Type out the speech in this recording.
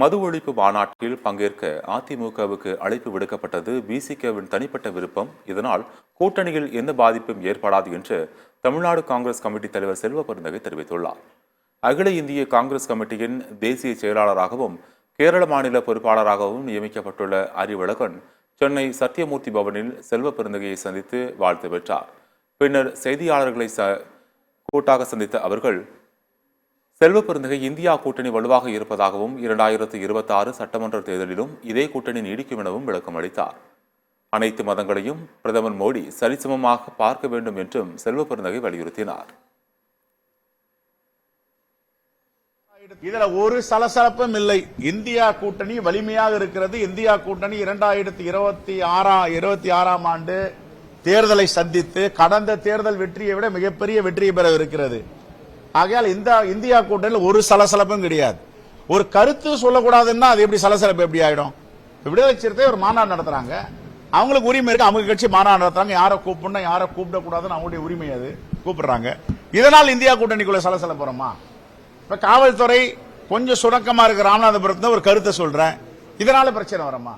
மது ஒழிப்பு மாநாட்டில் பங்கேற்க அதிமுகவுக்கு அழைப்பு விடுக்கப்பட்டது விசிகவின் தனிப்பட்ட விருப்பம். இதனால் கூட்டணியில் எந்த பாதிப்பும் ஏற்படாது என்று தமிழ்நாடு காங்கிரஸ் கமிட்டி தலைவர் செல்வ பெருந்தகை தெரிவித்துள்ளார். அகில இந்திய காங்கிரஸ் கமிட்டியின் தேசிய செயலாளராகவும் கேரள மாநில பொறுப்பாளராகவும் நியமிக்கப்பட்டுள்ள அறிவழகன் சென்னை சத்தியமூர்த்தி பவனில் செல்வ பெருந்தகையை சந்தித்து வாழ்த்து பெற்றார். பின்னர் செய்தியாளர்களை கூட்டாக சந்தித்த அவர்கள் செல்வ பெருந்தகை இந்தியா கூட்டணி வலுவாக இருப்பதாகவும் 2026 சட்டமன்ற தேர்தலிலும் இதே கூட்டணி நீடிக்கும் எனவும் விளக்கம் அளித்தார். அனைத்து மதங்களையும் பிரதமர் மோடி சரிசமமாக பார்க்க வேண்டும் என்றும் செல்வ பெருந்தகை வலியுறுத்தினார். இதுல ஒரு சலசலப்பும் இல்லை. இந்தியா கூட்டணி வலிமையாக இருக்கிறது. இந்தியா கூட்டணி 2026 ஆண்டு தேர்தலை சந்தித்து கடந்த தேர்தல் வெற்றியை விட மிகப்பெரிய வெற்றியை பெற இருக்கிறது. ஆகையால் இந்த இந்தியா கூட்டணியில் ஒரு சலசலப்பும் கிடையாது. ஒரு கருத்து சொல்லக்கூடாதுன்னா அது எப்படி சலசலப்பு எப்படி ஆயிடும்? விடுதலை சிறுத்தை ஒரு மாநாடு நடத்துறாங்க, அவங்களுக்கு உரிமை இருக்கு. அவங்க கட்சி மாநாடு நடத்துறாங்க, யாரை கூப்பிடணும் யாரை கூப்பிடக்கூடாதுன்னு அவங்களுடைய உரிமை, அது கூப்பிடுறாங்க. இதனால் இந்தியா கூட்டணிக்குள்ள சலசலப்பு வருமா? இப்ப காவல்துறை கொஞ்சம் சுணக்கமா இருக்கு ராமநாதபுரத்துல ஒரு கருத்தை சொல்றேன், இதனால பிரச்சனை வருமா?